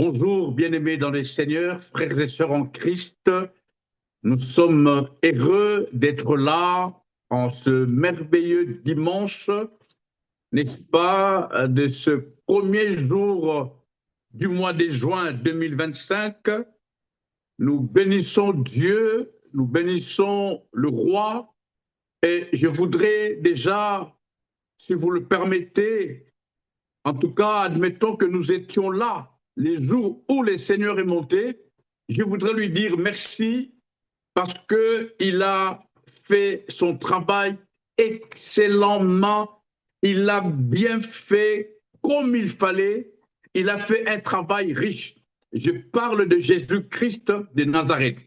Bonjour, bien-aimés dans les Seigneurs, frères et sœurs en Christ. Nous sommes heureux d'être là en ce merveilleux dimanche, n'est-ce pas, de ce premier jour du mois de juin 2025. Nous bénissons Dieu, nous bénissons le roi, et je voudrais déjà, si vous le permettez, en tout cas, admettons que nous étions là les jours où le Seigneur est monté. Je voudrais lui dire merci parce qu'il a fait son travail excellemment. Il l'a bien fait comme il fallait. Il a fait un travail riche. Je parle de Jésus-Christ de Nazareth.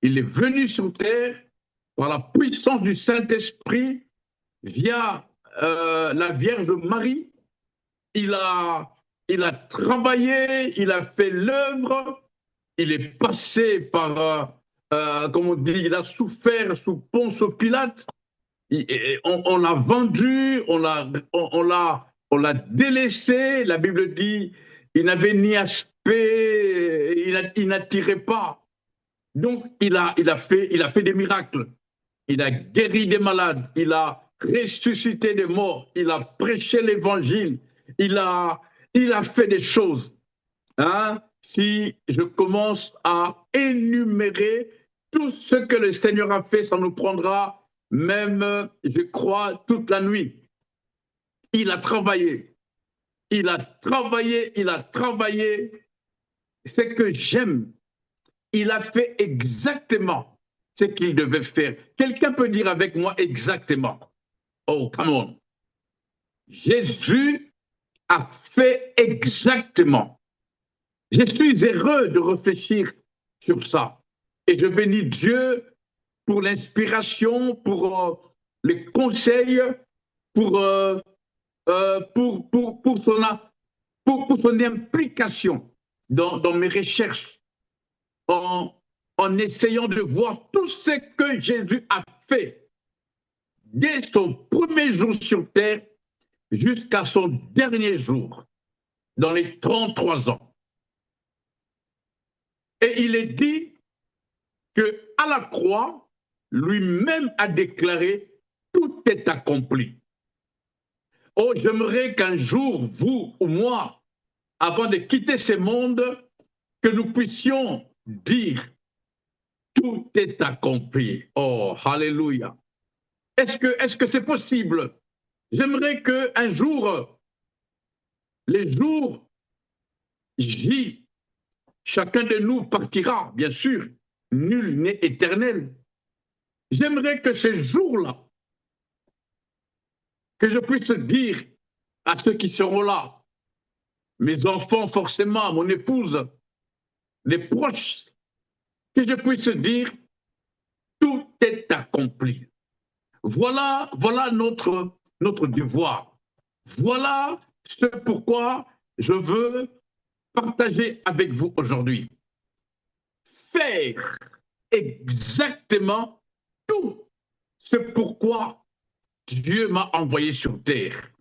Il est venu sur terre par la puissance du Saint-Esprit via la Vierge Marie. Il a, il a travaillé, il a fait l'œuvre, il est passé par, comme on dit, il a souffert sous Ponce Pilate. On l'a vendu, on l'a délaissé. La Bible dit, il n'avait ni aspect, il n'attirait pas. Donc, il a fait des miracles. Il a guéri des malades, il a ressuscité des morts, il a prêché l'évangile, il a, il a fait des choses. Hein? Si je commence à énumérer tout ce que le Seigneur a fait, ça nous prendra même, je crois, toute la nuit. Il a travaillé, il a travaillé, il a travaillé. Ce que j'aime, il a fait exactement ce qu'il devait faire. Quelqu'un peut dire avec moi exactement. Oh, come on. Jésus a fait exactement. Je suis heureux de réfléchir sur ça. Et je bénis Dieu pour l'inspiration, pour les conseils, pour, pour son implication dans mes recherches, en, en essayant de voir tout ce que Jésus a fait dès son premier jour sur terre jusqu'à son dernier jour, dans les 33 ans. Et il est dit qu'à la croix, lui-même a déclaré, tout est accompli. Oh, j'aimerais qu'un jour, vous ou moi, avant de quitter ce monde, que nous puissions dire, tout est accompli. Oh, alléluia. Est-ce que c'est possible? J'aimerais qu'un jour, les jours J, chacun de nous partira, bien sûr, nul n'est éternel. J'aimerais que ces jours-là, que je puisse dire à ceux qui seront là, mes enfants forcément, mon épouse, les proches, que je puisse dire, tout est accompli. Voilà notre devoir. Voilà ce pourquoi je veux partager avec vous aujourd'hui. Faire exactement tout ce pourquoi Dieu m'a envoyé sur terre.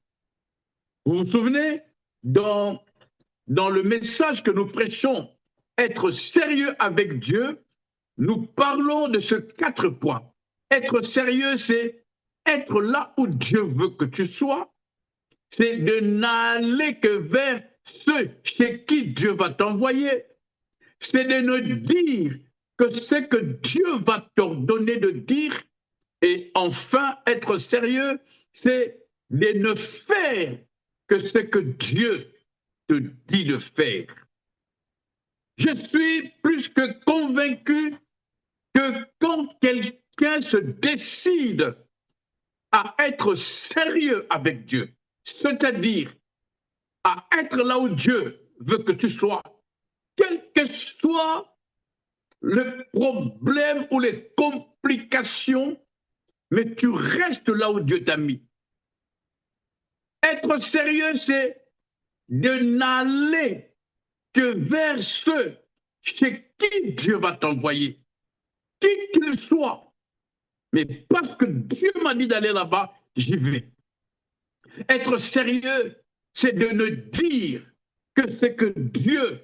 Vous vous souvenez, dans le message que nous prêchons, être sérieux avec Dieu, nous parlons de ces 4 points. Être sérieux, c'est être là où Dieu veut que tu sois. C'est de n'aller que vers ceux chez qui Dieu va t'envoyer. C'est de ne dire que ce que Dieu va t'ordonner de dire. Et enfin, être sérieux, c'est de ne faire que ce que Dieu te dit de faire. Je suis plus que convaincu que quand quelqu'un se décide à être sérieux avec Dieu, c'est-à-dire à être là où Dieu veut que tu sois, quel que soit le problème ou les complications, mais tu restes là où Dieu t'a mis. Être sérieux, c'est de n'aller que vers ceux chez qui Dieu va t'envoyer, qui qu'il soit. Mais parce que Dieu m'a dit d'aller là-bas, j'y vais. Être sérieux, c'est de ne dire que ce que Dieu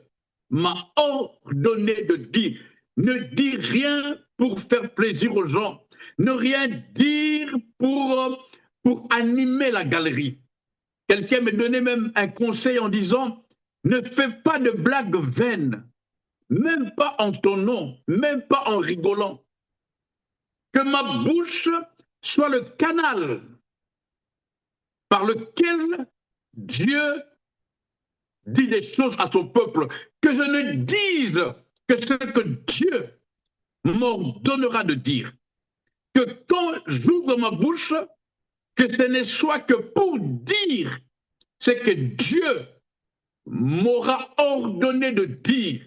m'a ordonné de dire. Ne dis rien pour faire plaisir aux gens. Ne rien dire pour animer la galerie. Quelqu'un me donnait même un conseil en disant, ne fais pas de blagues vaines, même pas en ton nom, même pas en rigolant. Que ma bouche soit le canal par lequel Dieu dit des choses à son peuple, que je ne dise que ce que Dieu m'ordonnera de dire. Que quand j'ouvre ma bouche, que ce ne soit que pour dire ce que Dieu m'aura ordonné de dire.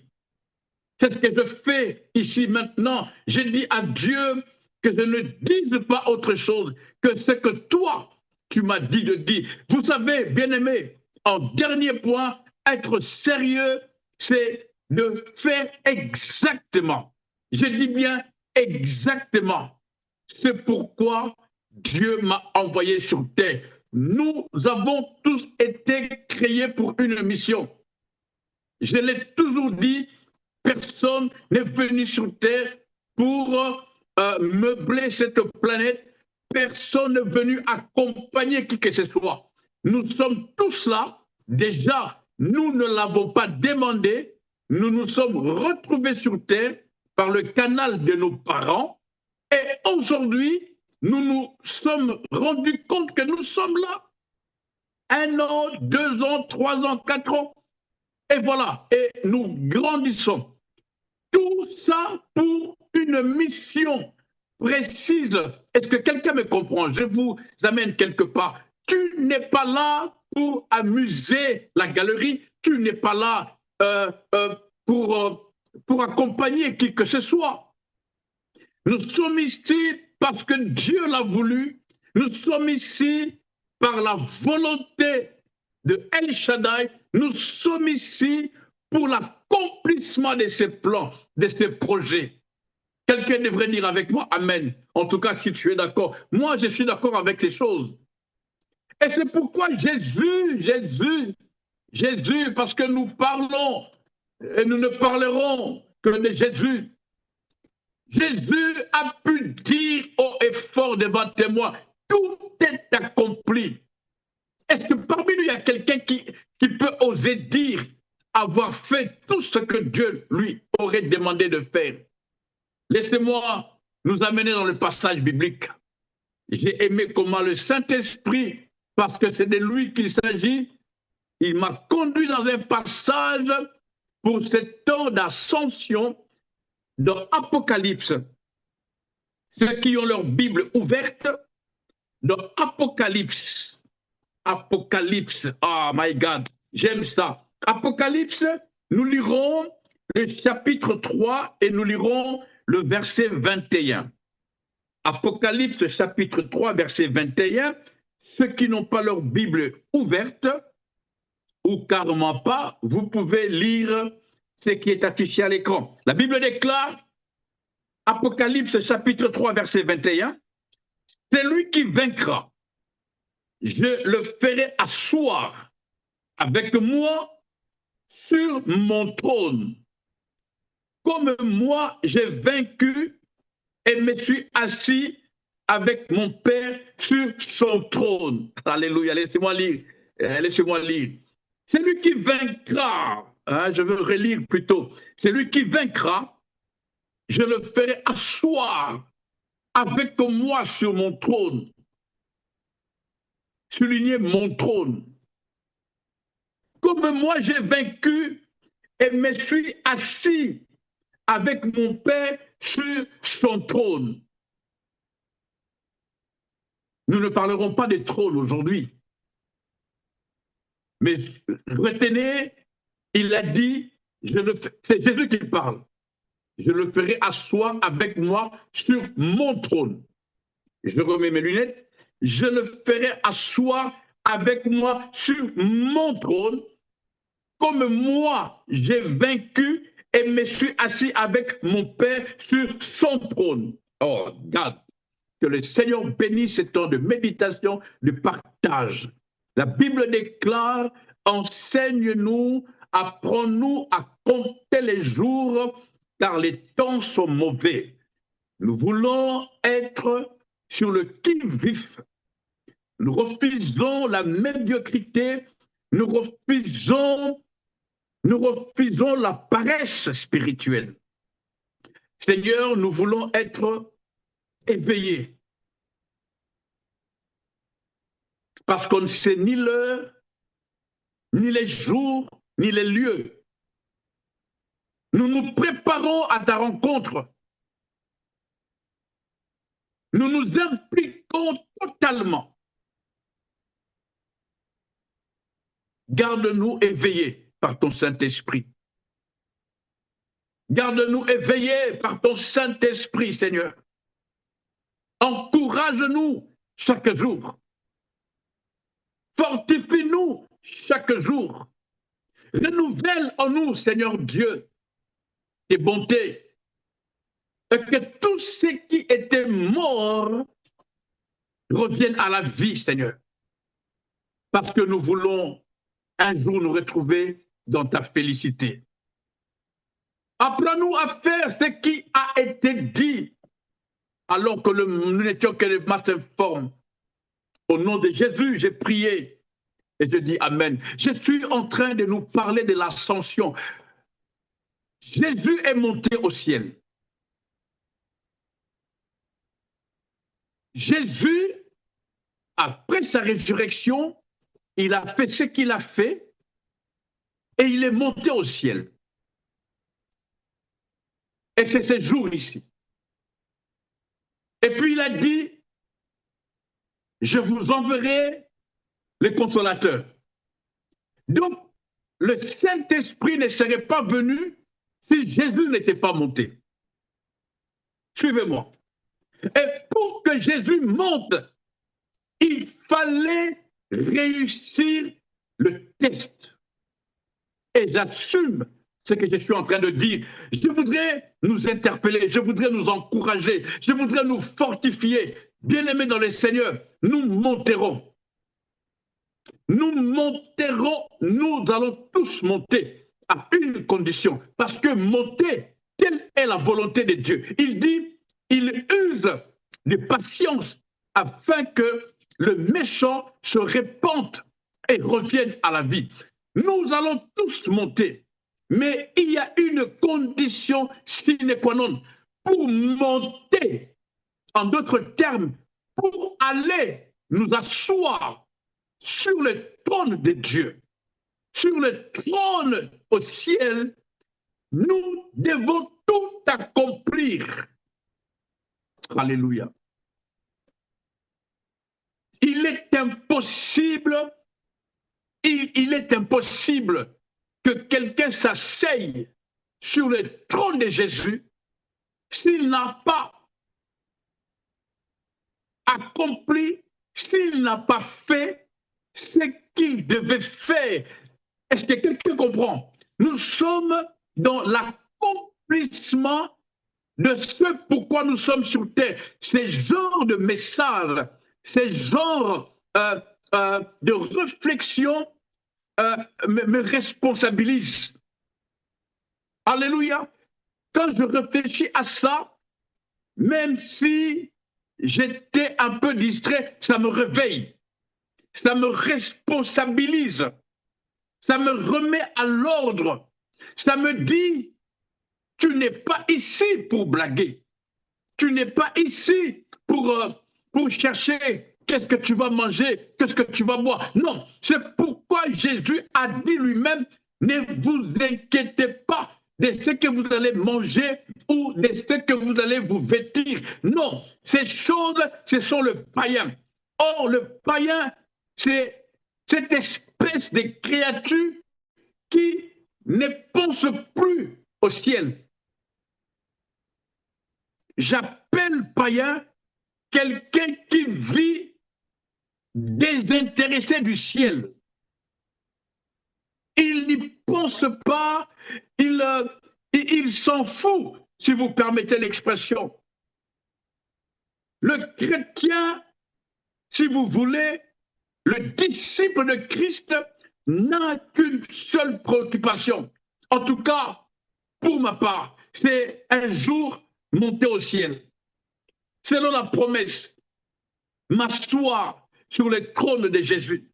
C'est ce que je fais ici maintenant. Je dis à Dieu que je ne dise pas autre chose que ce que toi, tu m'as dit de dire. Vous savez, bien-aimés, en dernier point, être sérieux, c'est de faire exactement. Je dis bien exactement. C'est pourquoi Dieu m'a envoyé sur terre. Nous avons tous été créés pour une mission. Je l'ai toujours dit, personne n'est venu sur terre pour meubler cette planète. Personne n'est venu accompagner qui que ce soit. Nous sommes tous là. Déjà, nous ne l'avons pas demandé. Nous nous sommes retrouvés sur terre par le canal de nos parents. Et aujourd'hui, nous nous sommes rendus compte que nous sommes là. 1 an, 2 ans, 3 ans, 4 ans. Et voilà, et nous grandissons. Tout ça pour une mission précise. Est-ce que quelqu'un me comprend? Je vous amène quelque part. Tu n'es pas là pour amuser la galerie. Tu n'es pas là pour accompagner qui que ce soit. Nous sommes ici parce que Dieu l'a voulu. Nous sommes ici par la volonté de El Shaddai. Nous sommes ici pour l'accomplissement de ces plans, de ces projets. Quelqu'un devrait dire avec moi Amen. En tout cas, si tu es d'accord. Moi, je suis d'accord avec ces choses. Et c'est pourquoi Jésus, parce que nous parlons et nous ne parlerons que de Jésus. Jésus a pu dire haut et fort devant témoins, tout est accompli. Est-ce que parmi nous, il y a quelqu'un qui peut oser dire avoir fait tout ce que Dieu lui aurait demandé de faire? Laissez-moi nous amener dans le passage biblique. J'ai aimé comment le Saint-Esprit, parce que c'est de lui qu'il s'agit, il m'a conduit dans un passage pour ce temps d'ascension dans Apocalypse. Ceux qui ont leur Bible ouverte, dans Apocalypse. Apocalypse, oh my God, j'aime ça. Apocalypse, nous lirons le chapitre 3 et nous lirons le verset 21. Apocalypse chapitre 3, verset 21. Ceux qui n'ont pas leur Bible ouverte, ou carrément pas, vous pouvez lire ce qui est affiché à l'écran. La Bible déclare, Apocalypse chapitre 3, verset 21, c'est lui qui vaincra. Je le ferai asseoir avec moi sur mon trône. Comme moi, j'ai vaincu et me suis assis avec mon Père sur son trône. Alléluia, laissez-moi lire. Laissez-moi lire. C'est lui qui vaincra, hein, je veux relire plutôt. C'est lui qui vaincra, je le ferai asseoir avec moi sur mon trône. Souligner mon trône. Comme moi j'ai vaincu et me suis assis avec mon Père sur son trône. Nous ne parlerons pas des trônes aujourd'hui. Mais retenez, il a dit, c'est Jésus qui parle. Je le ferai asseoir avec moi sur mon trône. Je remets mes lunettes. Je le ferai asseoir avec moi sur mon trône, comme moi j'ai vaincu et me suis assis avec mon Père sur son trône. Oh, regarde, que le Seigneur bénisse ce temps de méditation, de partage. La Bible déclare, enseigne-nous apprends-nous à compter les jours, car les temps sont mauvais. Nous voulons être sur le qui-vive. Nous refusons la médiocrité, nous refusons la paresse spirituelle. Seigneur, nous voulons être éveillés. Parce qu'on ne sait ni l'heure, ni les jours, ni les lieux. Nous nous préparons à ta rencontre. Nous nous impliquons totalement. Garde-nous éveillés par ton Saint-Esprit. Garde-nous éveillés par ton Saint-Esprit, Seigneur. Encourage-nous chaque jour. Fortifie-nous chaque jour. Renouvelle en nous, Seigneur Dieu, tes bontés. Et que tous ceux qui étaient morts reviennent à la vie, Seigneur. Parce que nous voulons un jour nous retrouver dans ta félicité. Apprends-nous à faire ce qui a été dit alors que nous n'étions que les masses informes. Au nom de Jésus, j'ai prié et je dis Amen. Je suis en train de nous parler de l'ascension. Jésus est monté au ciel. Jésus, après sa résurrection, il a fait ce qu'il a fait et il est monté au ciel. Et c'est ce jour ici. Et puis il a dit, je vous enverrai le consolateur. Donc, le Saint-Esprit ne serait pas venu si Jésus n'était pas monté. Suivez-moi. Et pour que Jésus monte, il fallait réussir le test. Et j'assume ce que je suis en train de dire. Je voudrais nous interpeller, je voudrais nous encourager, je voudrais nous fortifier. Bien-aimés dans le Seigneur, nous monterons. Nous monterons, nous allons tous monter à une condition. Parce que monter, telle est la volonté de Dieu. Il dit, il use de patience afin que le méchant se répande et revienne à la vie. Nous allons tous monter, mais il y a une condition sine qua non. Pour monter, en d'autres termes, pour aller nous asseoir sur le trône de Dieu, sur le trône au ciel, nous devons tout accomplir. Alléluia. Il est impossible que quelqu'un s'asseye sur le trône de Jésus s'il n'a pas accompli, s'il n'a pas fait ce qu'il devait faire. Est-ce que quelqu'un comprend? Nous sommes dans l'accomplissement de ce pourquoi nous sommes sur terre. Ces genres de messages, ces genres de réflexion me responsabilisent. Alléluia. Quand je réfléchis à ça, même si j'étais un peu distrait, ça me réveille, ça me responsabilise, ça me remet à l'ordre, ça me dit, tu n'es pas ici pour blaguer, tu n'es pas ici pour chercher qu'est-ce que tu vas manger, qu'est-ce que tu vas boire. Non, c'est pourquoi Jésus a dit lui-même, ne vous inquiétez pas de ce que vous allez manger ou de ce que vous allez vous vêtir. Non, ces choses, ce sont le païen. Or, le païen, c'est cette espèce de créature qui ne pense plus au ciel. J'appelle païen quelqu'un qui vit désintéressé du ciel. Il n'y pense pas, il s'en fout, si vous permettez l'expression. Le chrétien, si vous voulez, le disciple de Christ n'a qu'une seule préoccupation. En tout cas, pour ma part, c'est un jour monter au ciel. Selon la promesse, m'asseoir sur le trône de Jésus.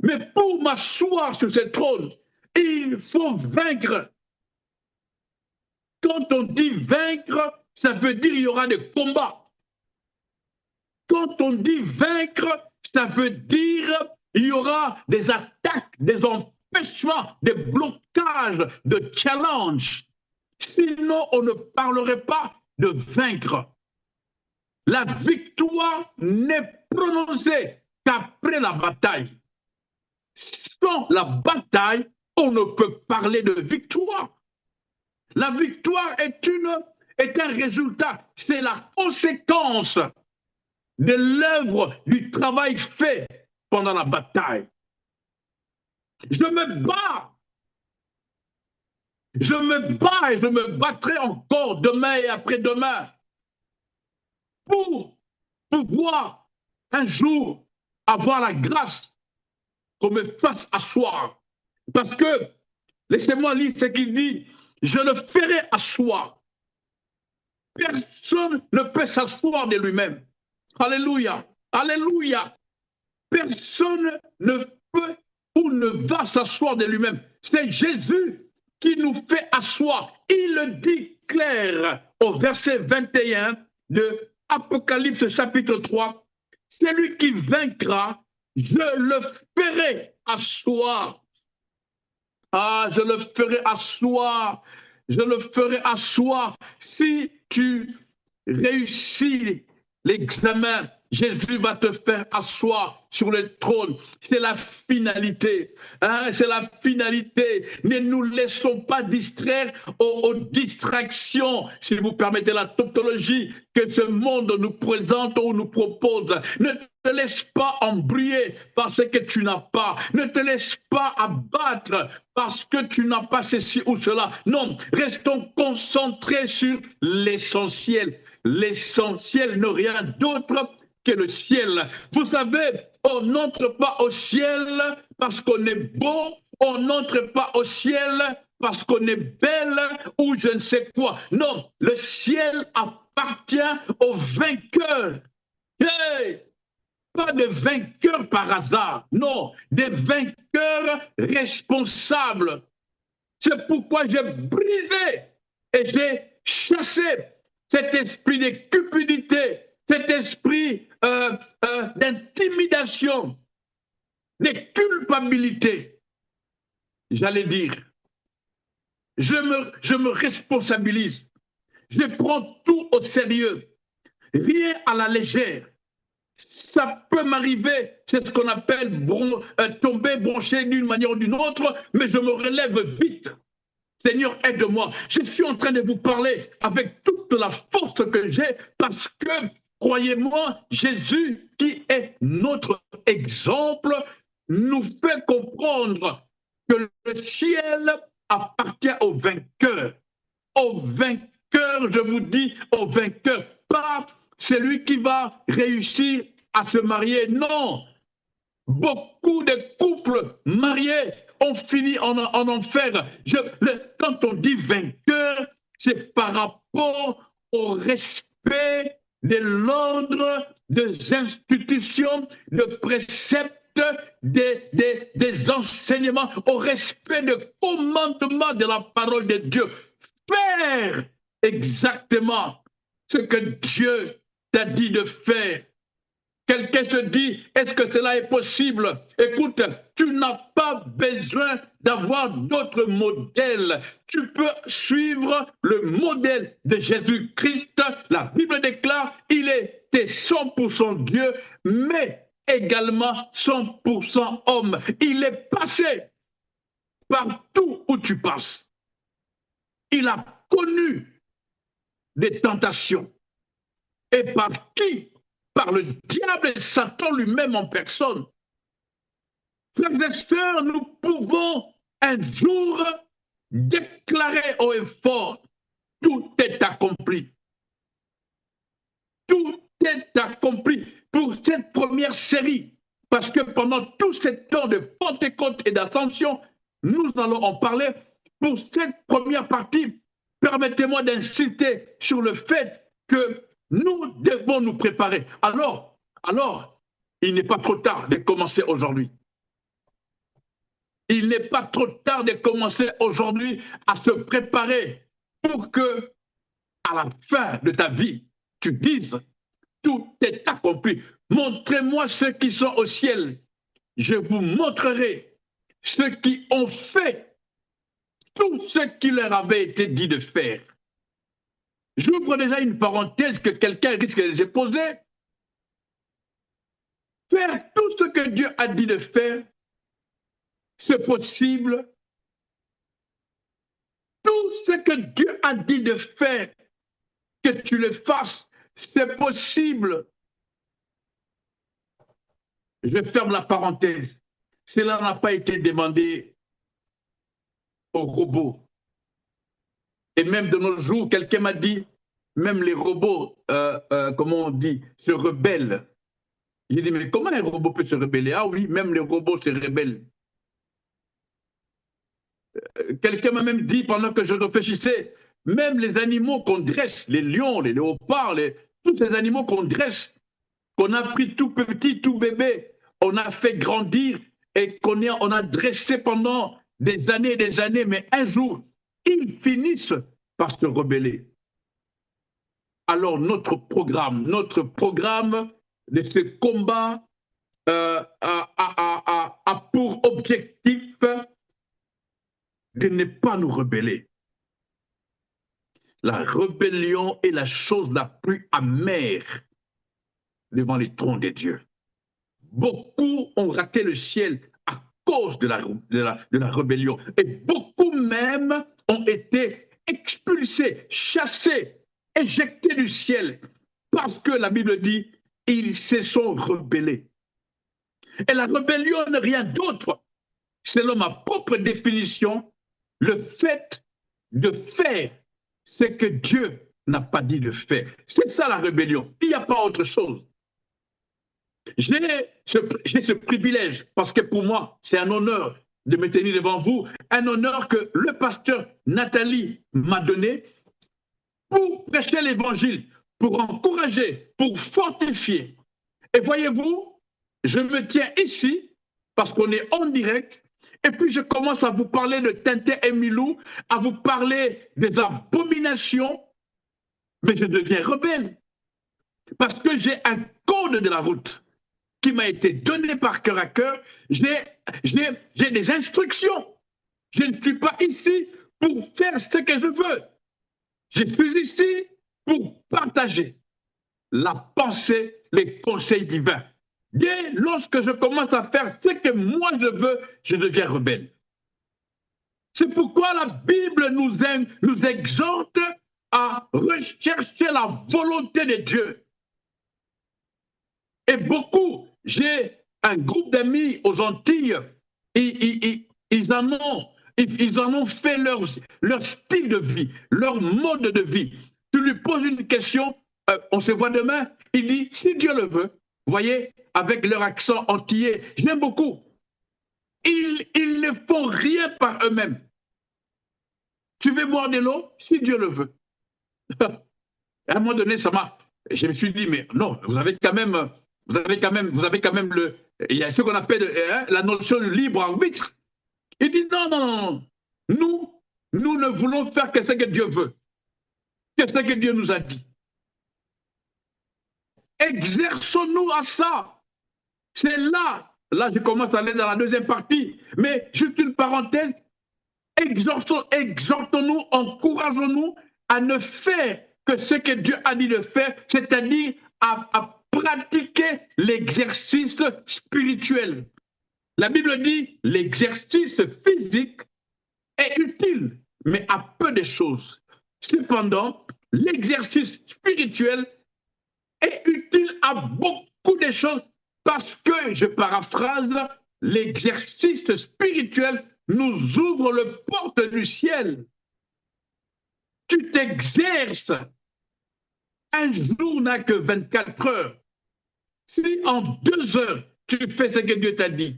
Mais pour m'asseoir sur ce trône, il faut vaincre. Quand on dit vaincre, ça veut dire qu'il y aura des combats. Quand on dit vaincre, ça veut dire qu'il y aura des attaques, des empêchements, des blocages, de challenges. Sinon, on ne parlerait pas de vaincre. La victoire n'est prononcée qu'après la bataille. Sans la bataille, on ne peut parler de victoire. La victoire est un résultat, c'est la conséquence de l'œuvre du travail fait pendant la bataille. Je me bats et je me battrai encore demain et après-demain pour pouvoir un jour avoir la grâce qu'on me fasse asseoir. Parce que, laissez-moi lire ce qu'il dit, je le ferai asseoir. Personne ne peut s'asseoir de lui-même. Alléluia, alléluia. Personne ne peut ou ne va s'asseoir de lui-même. C'est Jésus qui nous fait asseoir. Il le dit clair au verset 21 de Apocalypse chapitre 3. Celui qui vaincra, je le ferai asseoir. Ah, je le ferai asseoir. Je le ferai asseoir. Si tu réussis l'examen, Jésus va te faire asseoir sur le trône. C'est la finalité. Hein? C'est la finalité. Ne nous laissons pas distraire aux distractions, si vous permettez la tautologie, que ce monde nous présente ou nous propose. Ne te laisse pas embrouiller par ce que tu n'as pas. Ne te laisse pas abattre parce que tu n'as pas ceci ou cela. Non, restons concentrés sur l'essentiel. L'essentiel n'est rien d'autre que le ciel. Vous savez, on n'entre pas au ciel parce qu'on est beau, on n'entre pas au ciel parce qu'on est belle ou je ne sais quoi. Non, le ciel appartient aux vainqueurs. Hey! Pas de vainqueurs par hasard, non, des vainqueurs responsables. C'est pourquoi j'ai brisé et j'ai chassé cet esprit de cupidité, cet esprit d'intimidation, de culpabilité. J'allais dire, je me responsabilise, je prends tout au sérieux, rien à la légère. Ça peut m'arriver, c'est ce qu'on appelle tomber, broncher d'une manière ou d'une autre, mais je me relève vite. Seigneur, aide-moi. Je suis en train de vous parler avec toute la force que j'ai parce que, croyez-moi, Jésus, qui est notre exemple, nous fait comprendre que le ciel appartient aux vainqueurs. Aux vainqueurs, je vous dis, aux vainqueurs. Pas celui qui va réussir à se marier. Non. Beaucoup de couples mariés ont fini en enfer. Quand on dit vainqueur, c'est par rapport au respect de l'ordre, des institutions, des préceptes, des enseignements, au respect des commandements de la parole de Dieu. Faire exactement ce que Dieu t'a dit de faire. Quelqu'un se dit, est-ce que cela est possible? Écoute, tu n'as pas besoin d'avoir d'autres modèles. Tu peux suivre le modèle de Jésus-Christ. La Bible déclare, il était 100% Dieu, mais également 100% homme. Il est passé partout où tu passes. Il a connu des tentations. Et par qui? Par le diable et Satan lui-même en personne. Frères et sœurs, nous pouvons un jour déclarer haut et fort, tout est accompli. Tout est accompli pour cette première série. Parce que pendant tout ce temps de Pentecôte et d'Ascension, nous allons en parler. Pour cette première partie, permettez-moi d'insister sur le fait que nous devons nous préparer. Alors, il n'est pas trop tard de commencer aujourd'hui. Il n'est pas trop tard de commencer aujourd'hui à se préparer pour que, à la fin de ta vie, tu dises, tout est accompli. Montrez-moi ceux qui sont au ciel. Je vous montrerai ceux qui ont fait tout ce qui leur avait été dit de faire. J'ouvre déjà une parenthèse que quelqu'un risque de se poser. Faire tout ce que Dieu a dit de faire, c'est possible. Tout ce que Dieu a dit de faire, que tu le fasses, c'est possible. Je ferme la parenthèse. Cela n'a pas été demandé aux robots. Et même de nos jours, quelqu'un m'a dit, même les robots, comment on dit, se rebellent. J'ai dit, mais comment un robot peut se rebeller? Ah oui, même les robots se rebellent. Quelqu'un m'a même dit, pendant que je réfléchissais, même les animaux qu'on dresse, les lions, les léopards, tous ces animaux qu'on dresse, qu'on a pris tout petit, tout bébé, on a fait grandir et on a dressé pendant des années, mais un jour, ils finissent par se rebeller. Alors notre programme de ce combat a pour objectif de ne pas nous rebeller. La rébellion est la chose la plus amère devant les trônes de Dieu. Beaucoup ont raté le ciel à cause de la rébellion. Et beaucoup même ont été expulsés, chassés, éjectés du ciel. Parce que la Bible dit, ils se sont rebellés. Et la rébellion n'est rien d'autre, selon ma propre définition, le fait de faire ce que Dieu n'a pas dit de faire. C'est ça la rébellion. Il n'y a pas autre chose. J'ai ce privilège, parce que pour moi, c'est un honneur de me tenir devant vous, un honneur que le pasteur Nathalie m'a donné pour prêcher l'évangile, pour encourager, pour fortifier. Et voyez-vous, je me tiens ici, parce qu'on est en direct, et puis je commence à vous parler de Tintin et Milou, à vous parler des abominations, mais je deviens rebelle, parce que j'ai un code de la route qui m'a été donné par cœur à cœur. J'ai des instructions. Je ne suis pas ici pour faire ce que je veux. Je suis ici pour partager la pensée, les conseils divins. Dès lorsque je commence à faire ce que moi je veux, je deviens rebelle. C'est pourquoi la Bible nous exhorte à rechercher la volonté de Dieu. Et beaucoup, j'ai un groupe d'amis aux Antilles, ils en ont fait leur style de vie, leur mode de vie. Tu lui poses une question, on se voit demain, il dit, si Dieu le veut, vous voyez, avec leur accent antillais, j'aime beaucoup. Ils ne font rien par eux-mêmes. Tu veux boire de l'eau? Si Dieu le veut. À un moment donné, je me suis dit, mais non, vous avez quand même il y a ce qu'on appelle la notion de libre arbitre. Il dit non, nous ne voulons faire que ce que Dieu veut, que ce que Dieu nous a dit. Exerçons-nous à ça. C'est là je commence à aller dans la deuxième partie, mais juste une parenthèse, exhortons-nous, encourageons-nous à ne faire que ce que Dieu a dit de faire, c'est-à-dire à pratiquer l'exercice spirituel. La Bible dit l'exercice physique est utile, mais à peu de choses. Cependant, l'exercice spirituel est utile à beaucoup de choses parce que, je paraphrase, l'exercice spirituel nous ouvre le porte du ciel. Tu t'exerces. Un jour n'a que 24 heures. Si en 2 heures, tu fais ce que Dieu t'a dit.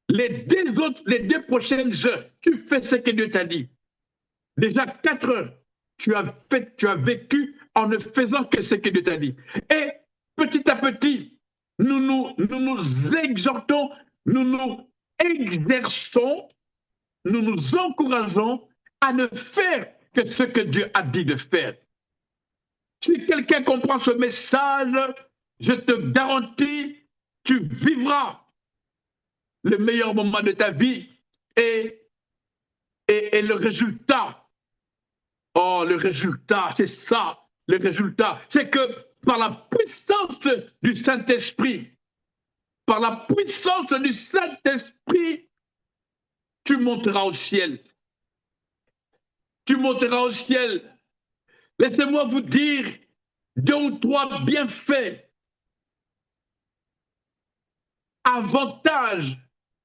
Les deux prochaines heures, tu fais ce que Dieu t'a dit. Déjà 4 heures, tu as vécu en ne faisant que ce que Dieu t'a dit. Et petit à petit, nous nous exhortons, nous nous exerçons, nous nous encourageons à ne faire que ce que Dieu a dit de faire. Si quelqu'un comprend ce message, je te garantis, tu vivras le meilleur moment de ta vie et le résultat, oh, le résultat, c'est ça, le résultat, c'est que par la puissance du Saint-Esprit, par la puissance du Saint-Esprit, tu monteras au ciel. Tu monteras au ciel. Laissez-moi vous dire 2 ou 3 bienfaits, avantages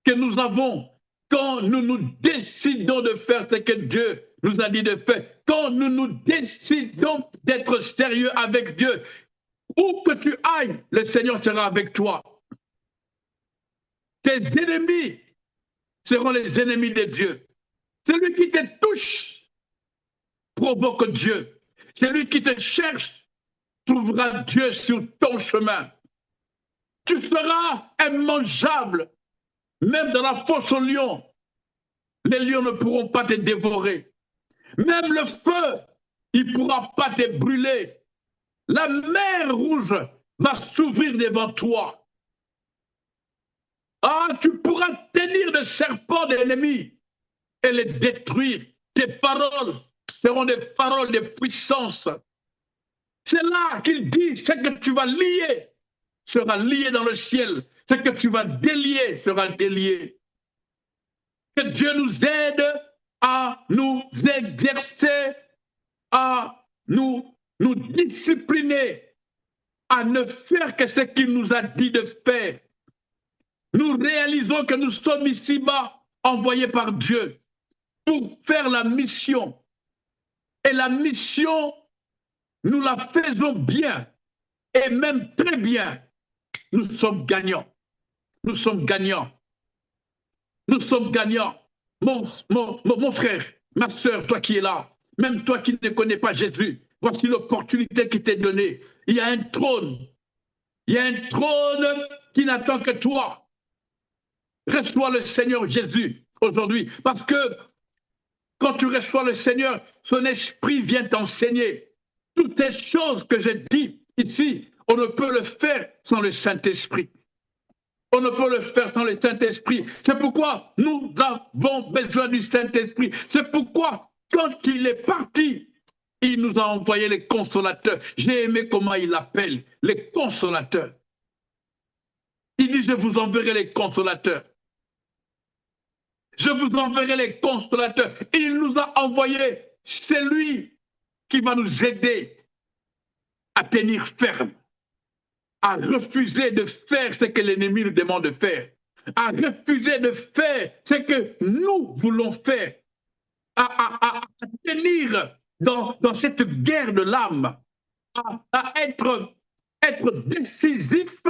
que nous avons quand nous nous décidons de faire ce que Dieu nous a dit de faire, quand nous nous décidons d'être sérieux avec Dieu. Où que tu ailles, le Seigneur sera avec toi. Tes ennemis seront les ennemis de Dieu. Celui qui te touche provoque Dieu. Celui qui te cherche trouvera Dieu sur ton chemin. Tu seras immangeable. Même dans la fosse aux lions, les lions ne pourront pas te dévorer. Même le feu, il ne pourra pas te brûler. La mer rouge va s'ouvrir devant toi. Ah, tu pourras tenir le serpent de l'ennemi et les détruire. Tes paroles seront des paroles de puissance. C'est là qu'il dit, ce que tu vas lier sera lié dans le ciel. Ce que tu vas délier sera délié. Que Dieu nous aide à nous exercer, à nous discipliner, à ne faire que ce qu'il nous a dit de faire. Nous réalisons que nous sommes ici-bas envoyés par Dieu pour faire la mission. Et la mission, nous la faisons bien et même très bien. Nous sommes gagnants. Nous sommes gagnants. Nous sommes gagnants. Mon frère, ma soeur, toi qui es là, même toi qui ne connais pas Jésus, voici l'opportunité qui t'est donnée. Il y a un trône. Il y a un trône qui n'attend que toi. Reçois le Seigneur Jésus aujourd'hui. Parce que quand tu reçois le Seigneur, son esprit vient t'enseigner. Toutes ces choses que j'ai dites ici, on ne peut le faire sans le Saint-Esprit. On ne peut le faire sans le Saint-Esprit. C'est pourquoi nous avons besoin du Saint-Esprit. C'est pourquoi, quand il est parti, il nous a envoyé les consolateurs. J'ai aimé comment il l'appelle, les consolateurs. Il dit, je vous enverrai les consolateurs. Je vous enverrai les consolateurs. Il nous a envoyé, c'est lui qui va nous aider à tenir ferme, à refuser de faire ce que l'ennemi nous demande de faire, à refuser de faire ce que nous voulons faire, à tenir dans cette guerre de l'âme, à être décisif,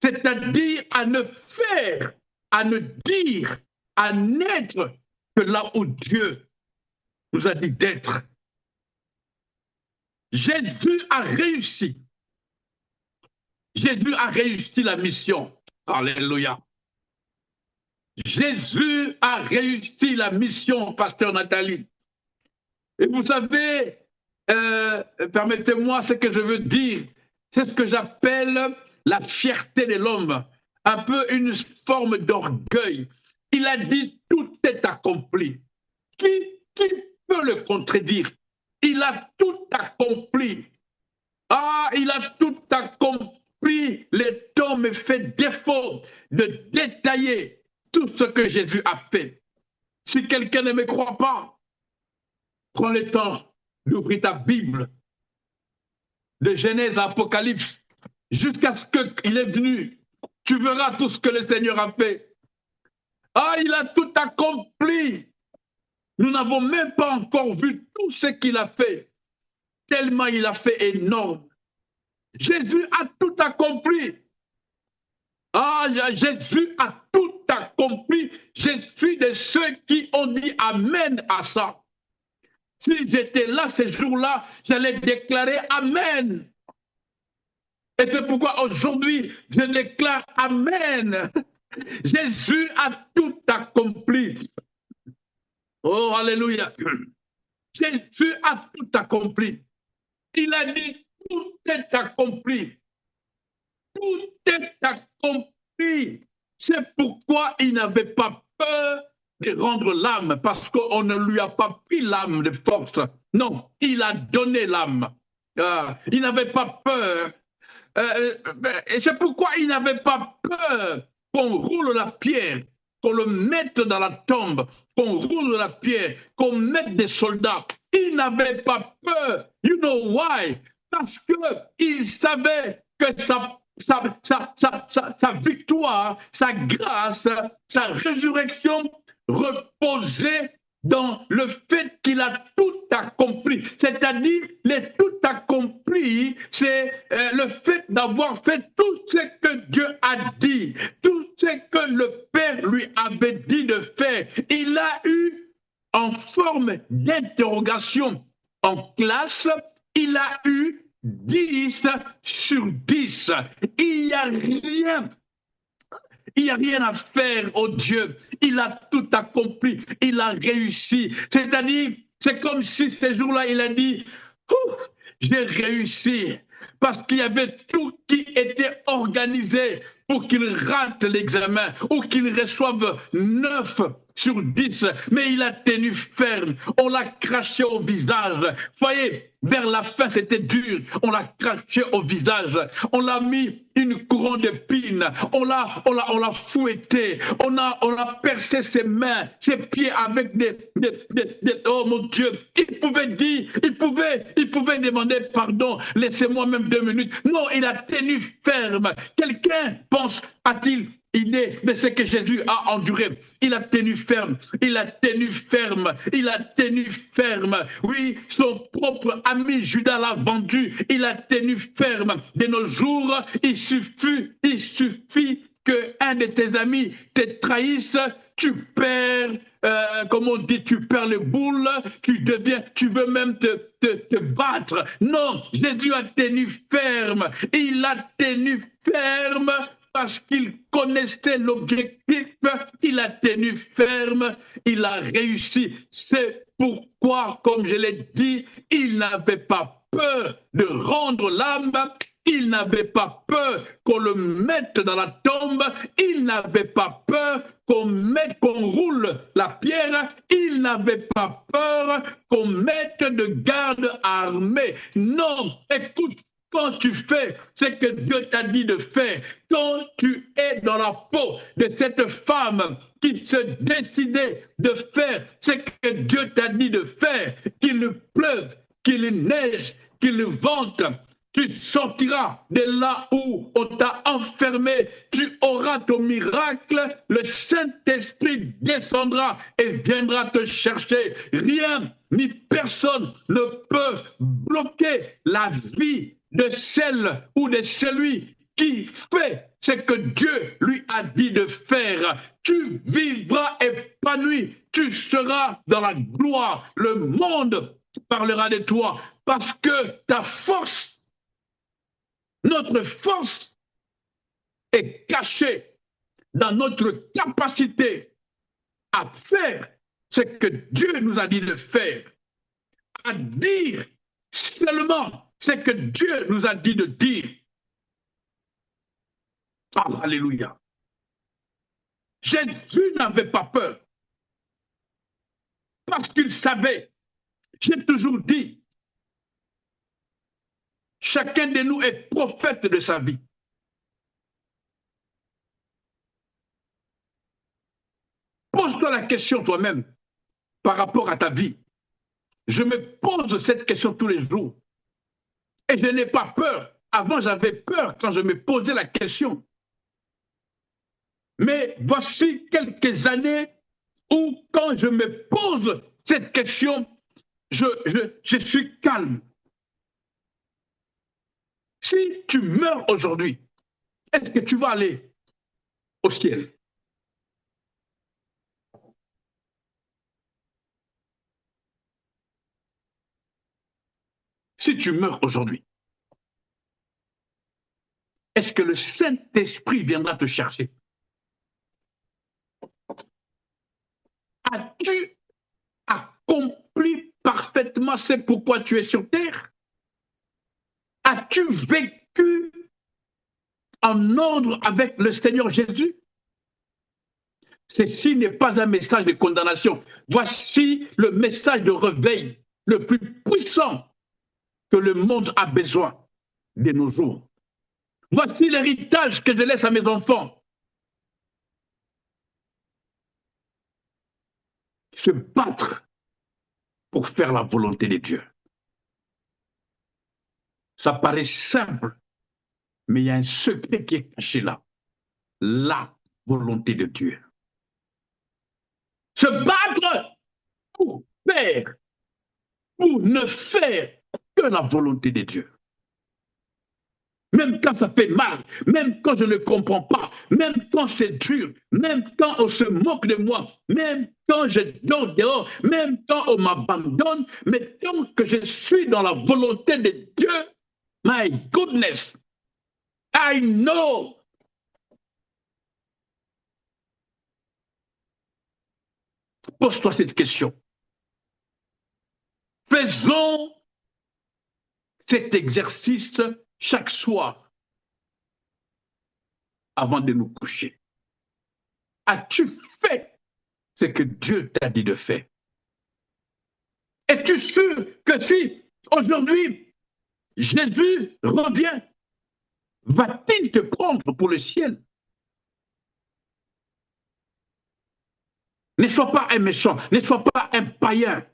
c'est-à-dire à ne faire, à ne dire, à n'être que là où Dieu nous a dit d'être. Jésus a réussi. Jésus a réussi la mission. Alléluia. Jésus a réussi la mission, pasteur Nathalie. Et vous savez, permettez-moi ce que je veux dire, c'est ce que j'appelle la fierté de l'homme, un peu une forme d'orgueil. Il a dit, tout est accompli. Qui peut le contredire? Il a tout accompli. Ah, il a tout accompli. Le temps me fait défaut de détailler tout ce que Jésus a fait. Si quelqu'un ne me croit pas, prends le temps d'ouvrir ta Bible, de Genèse à Apocalypse, jusqu'à ce qu'il est venu. Tu verras tout ce que le Seigneur a fait. Ah, il a tout accompli. Nous n'avons même pas encore vu tout ce qu'il a fait. Tellement il a fait énorme. Jésus a tout accompli. Ah, Jésus a tout accompli. Je suis de ceux qui ont dit Amen à ça. Si j'étais là ce jour-là, j'allais déclarer Amen. Et c'est pourquoi aujourd'hui, je déclare Amen. Jésus a tout accompli. Oh, alléluia. Jésus a tout accompli. Il a dit, tout est accompli. Tout est accompli. C'est pourquoi il n'avait pas peur de rendre l'âme, parce qu'on ne lui a pas pris l'âme de force. Non, il a donné l'âme. Il n'avait pas peur. Et c'est pourquoi il n'avait pas peur qu'on roule la pierre, qu'on le mette dans la tombe, qu'on roule la pierre, qu'on mette des soldats. Il n'avait pas peur. You know why? Parce qu'il savait que sa victoire, sa grâce, sa résurrection reposait dans le fait qu'il a tout accompli. C'est-à-dire, le tout accompli, c'est le fait d'avoir fait tout ce que Dieu a dit, tout ce que le Père lui avait dit de faire. Il a eu en forme d'interrogation en classe, il a eu 10 sur 10. Il n'y a rien. Il n'y a rien à faire au Dieu. Il a tout accompli. Il a réussi. C'est-à-dire, c'est comme si ce jour-là, il a dit, j'ai réussi. Parce qu'il y avait tout qui était organisé pour qu'il rate l'examen ou qu'il reçoive 9 sur 10. Mais il a tenu ferme. On l'a craché au visage. Voyez, vers la fin, c'était dur. On l'a craché au visage. On l'a mis une couronne d'épines. On l'a fouetté. On a percé ses mains, ses pieds avec oh mon Dieu. Il pouvait dire, il pouvait demander pardon. Laissez-moi même 2 minutes. Non, il a tenu ferme. Quelqu'un pense, a-t-il idée de ce que Jésus a enduré? Il a tenu ferme, il a tenu ferme, il a tenu ferme. Oui, son propre ami Judas l'a vendu, il a tenu ferme. De nos jours, il suffit que un de tes amis te trahisse, tu perds, comme on dit, tu perds les boules, tu veux même te battre. Non, Jésus a tenu ferme, il a tenu ferme parce qu'il connaissait l'objectif, il a tenu ferme, il a réussi. C'est pourquoi, comme je l'ai dit, il n'avait pas peur de rendre l'âme. Il n'avait pas peur qu'on le mette dans la tombe. Il n'avait pas peur qu'on roule la pierre. Il n'avait pas peur qu'on mette de garde armée. Non, écoute, quand tu fais ce que Dieu t'a dit de faire, quand tu es dans la peau de cette femme qui se décidait de faire ce que Dieu t'a dit de faire, qu'il pleuve, qu'il neige, qu'il vente, tu sortiras de là où on t'a enfermé, tu auras ton miracle, le Saint-Esprit descendra et viendra te chercher. Rien ni personne ne peut bloquer la vie de celle ou de celui qui fait ce que Dieu lui a dit de faire. Tu vivras épanoui, tu seras dans la gloire. Le monde parlera de toi parce que ta force, notre force est cachée dans notre capacité à faire ce que Dieu nous a dit de faire, à dire seulement ce que Dieu nous a dit de dire. Ah, alléluia. Jésus n'avait pas peur parce qu'il savait. J'ai toujours dit, chacun de nous est prophète de sa vie. Pose-toi la question toi-même par rapport à ta vie. Je me pose cette question tous les jours. Et je n'ai pas peur. Avant, j'avais peur quand je me posais la question. Mais voici quelques années où, quand je me pose cette question, je suis calme. Si tu meurs aujourd'hui, est-ce que tu vas aller au ciel. Si tu meurs aujourd'hui, est-ce que le Saint-Esprit viendra te chercher? As-tu accompli parfaitement ce pourquoi tu es sur terre? As-tu vécu en ordre avec le Seigneur Jésus? Ceci n'est pas un message de condamnation. Voici le message de réveil le plus puissant que le monde a besoin de nos jours. Voici l'héritage que je laisse à mes enfants. Se battre pour faire la volonté de Dieu. Ça paraît simple, mais il y a un secret qui est caché là. La volonté de Dieu. Se battre pour faire, pour ne faire que la volonté de Dieu. Même quand ça fait mal, même quand je ne comprends pas, même quand c'est dur, même quand on se moque de moi, même quand je dors dehors, même quand on m'abandonne, mais tant que je suis dans la volonté de Dieu, my goodness, I know. Pose-toi cette question. Faisons cet exercice chaque soir avant de nous coucher. As-tu fait ce que Dieu t'a dit de faire? Es-tu sûr que si aujourd'hui Jésus revient, va-t-il te prendre pour le ciel? Ne sois pas un méchant, ne sois pas un païen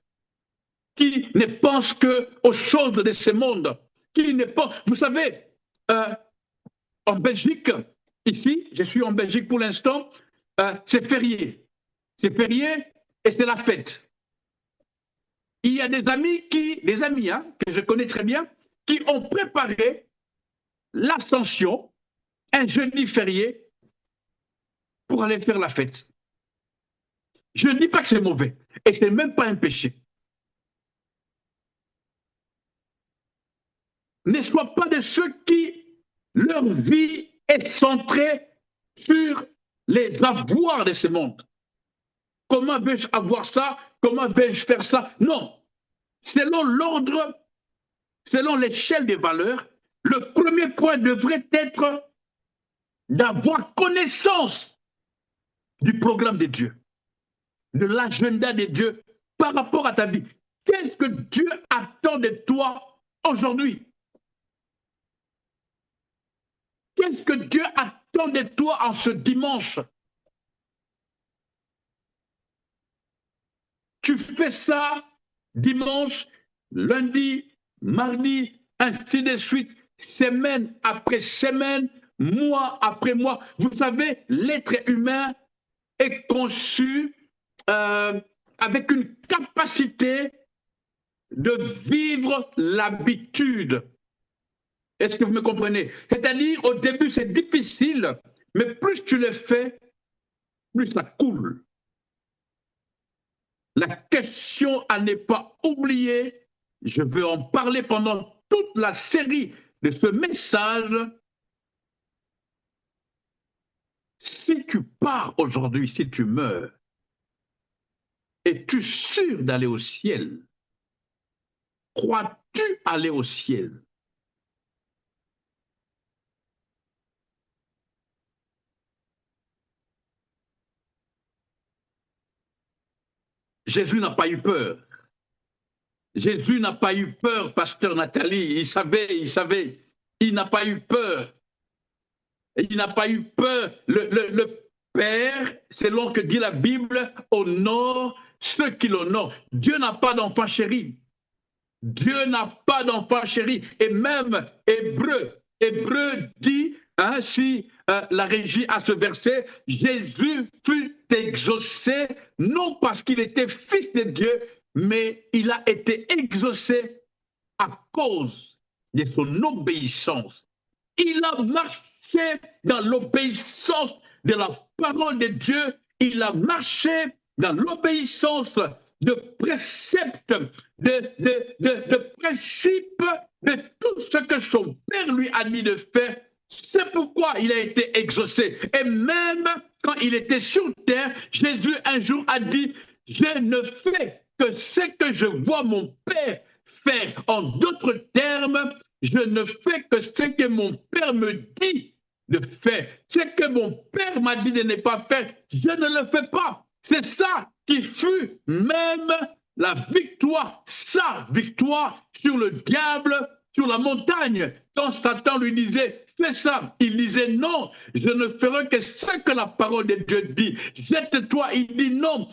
qui ne pense qu'aux choses de ce monde, qui ne pense... Vous savez, en Belgique, ici, je suis en Belgique pour l'instant, c'est férié. C'est férié et c'est la fête. Il y a des amis que je connais très bien, qui ont préparé l'Ascension, un jeudi férié, pour aller faire la fête. Je ne dis pas que c'est mauvais, et ce n'est même pas un péché. Ne sois pas de ceux qui, leur vie est centrée sur les avoirs de ce monde. Comment vais-je avoir ça? Comment vais-je faire ça? Non. Selon l'ordre, selon l'échelle des valeurs, le premier point devrait être d'avoir connaissance du programme de Dieu, de l'agenda de Dieu par rapport à ta vie. Qu'est-ce que Dieu attend de toi aujourd'hui? Qu'est-ce que Dieu attend de toi en ce dimanche? Tu fais ça dimanche, lundi, mardi, ainsi de suite, semaine après semaine, mois après mois. Vous savez, l'être humain est conçu avec une capacité de vivre l'habitude. Est-ce que vous me comprenez? C'est-à-dire, au début, c'est difficile, mais plus tu le fais, plus ça coule. La question à ne pas oublier, je veux en parler pendant toute la série de ce message. Si tu pars aujourd'hui, si tu meurs, es-tu sûr d'aller au ciel? Crois-tu aller au ciel? Jésus n'a pas eu peur. Jésus n'a pas eu peur, pasteur Nathalie. Il savait. Il n'a pas eu peur. Il n'a pas eu peur. Le Père, selon que dit la Bible, honore ceux qui l'honorent. Dieu n'a pas d'enfant chéri. Dieu n'a pas d'enfant chéri. Et même Hébreu dit, hein, si la régie a ce verset, Jésus fut exaucé, non parce qu'il était fils de Dieu, mais il a été exaucé à cause de son obéissance. Il a marché dans l'obéissance de la parole de Dieu, il a marché dans l'obéissance de préceptes, de principes, de tout ce que son père lui a dit de faire. C'est pourquoi il a été exaucé. Et même quand il était sur terre, Jésus un jour a dit, je ne fais que ce que je vois mon père faire. En d'autres termes, je ne fais que ce que mon père me dit de faire. Ce que mon père m'a dit de ne pas faire, je ne le fais pas. C'est ça qui fut même la victoire, sa victoire sur le diable, sur la montagne. Quand Satan lui disait, fais ça, il disait non, je ne ferai que ce que la parole de Dieu dit. Jette-toi, il dit non.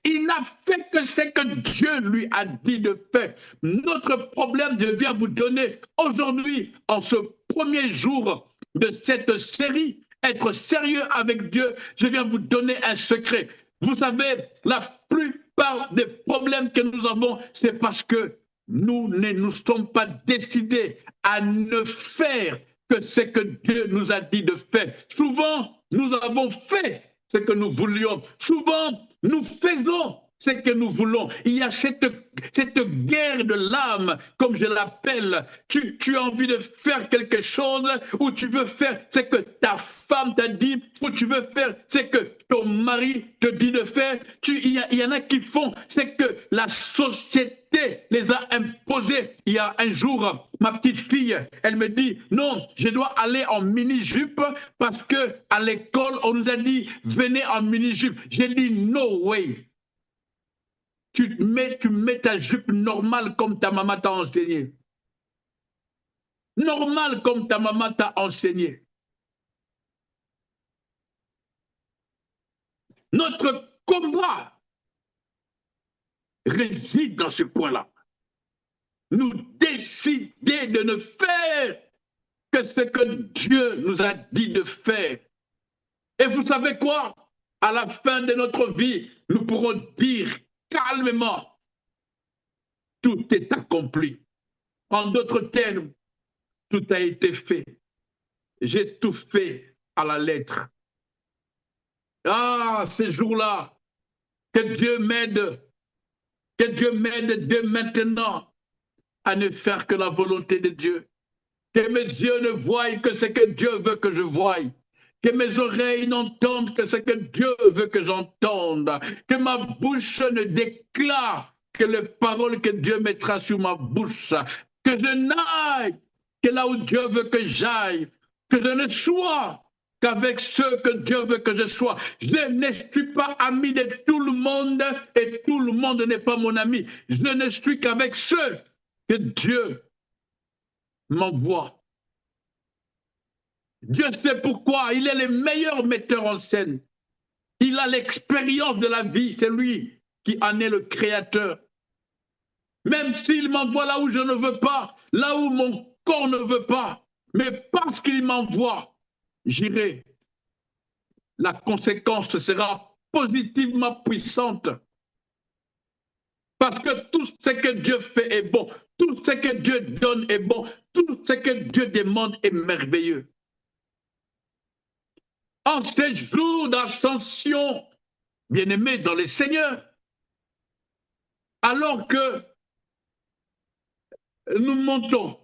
Il n'a fait que ce que Dieu lui a dit de faire. Notre problème, je viens vous donner aujourd'hui, en ce premier jour de cette série, être sérieux avec Dieu, je viens vous donner un secret. Vous savez, la plupart des problèmes que nous avons, c'est parce que nous ne nous sommes pas décidés à ne faire que ce que Dieu nous a dit de faire. Souvent, nous avons fait ce que nous voulions. Souvent, nous faisons ce que nous voulons. Il y a cette guerre de l'âme, comme je l'appelle. Tu as envie de faire quelque chose, ou tu veux faire ce que ta femme t'a dit, ou tu veux faire ce que ton mari te dit de faire. Il y en a qui font ce que la société les a imposés. Il y a un jour, ma petite fille, elle me dit, non, je dois aller en mini-jupe parce que à l'école, on nous a dit, venez en mini-jupe. J'ai dit, no way. Tu mets ta jupe normale comme ta maman t'a enseigné. Normal comme ta maman t'a enseigné. Notre combat réside dans ce point-là. Nous décider de ne faire que ce que Dieu nous a dit de faire. Et vous savez quoi? À la fin de notre vie, nous pourrons dire calmement, tout est accompli. En d'autres termes, tout a été fait. J'ai tout fait à la lettre. Ah, ces jours-là, que Dieu m'aide dès maintenant à ne faire que la volonté de Dieu. Que mes yeux ne voient que ce que Dieu veut que je voie. Que mes oreilles n'entendent que ce que Dieu veut que j'entende. Que ma bouche ne déclare que les paroles que Dieu mettra sur ma bouche. Que je n'aille que là où Dieu veut que j'aille. Que je ne sois qu'avec ceux que Dieu veut que je sois. Je ne suis pas ami de tout le monde et tout le monde n'est pas mon ami. Je ne suis qu'avec ceux que Dieu m'envoie. Dieu sait pourquoi. Il est le meilleur metteur en scène. Il a l'expérience de la vie. C'est lui qui en est le créateur. Même s'il m'envoie là où je ne veux pas, là où mon corps ne veut pas, mais parce qu'il m'envoie, j'irai. La conséquence sera positivement puissante. Parce que tout ce que Dieu fait est bon. Tout ce que Dieu donne est bon. Tout ce que Dieu demande est merveilleux. En ces jours d'ascension, bien-aimés dans le Seigneur, alors que nous montons,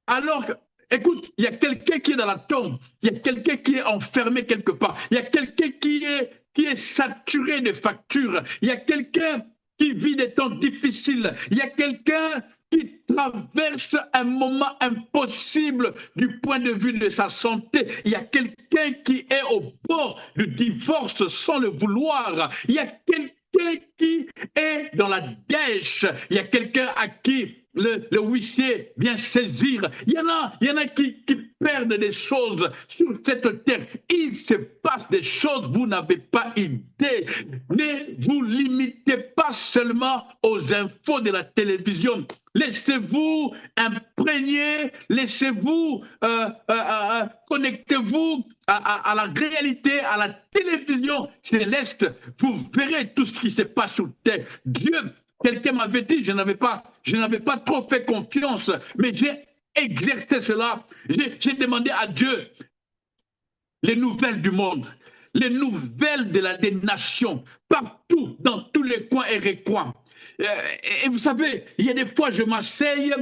alors que, écoute, il y a quelqu'un qui est dans la tombe, il y a quelqu'un qui est enfermé quelque part, il y a quelqu'un qui est saturé de factures, il y a quelqu'un qui vit des temps difficiles, il y a quelqu'un qui traverse un moment impossible du point de vue de sa santé. Il y a quelqu'un qui est au bord du divorce sans le vouloir. Il y a quelqu'un qui est dans la dèche. Il y a quelqu'un à qui le huissier vient saisir. Il y en a qui perdent des choses sur cette terre. Il se passe des choses, vous n'avez pas idée. Ne vous limitez pas seulement aux infos de la télévision. Laissez-vous imprégner, laissez-vous, connectez-vous à la réalité, à la télévision céleste. Vous verrez tout ce qui se passe sur terre. Dieu, quelqu'un m'avait dit, je n'avais pas trop fait confiance, mais j'ai exercé cela. J'ai demandé à Dieu, les nouvelles du monde, les nouvelles des nations, partout, dans tous les coins et recoins. Et vous savez, il y a des fois, je m'asseye,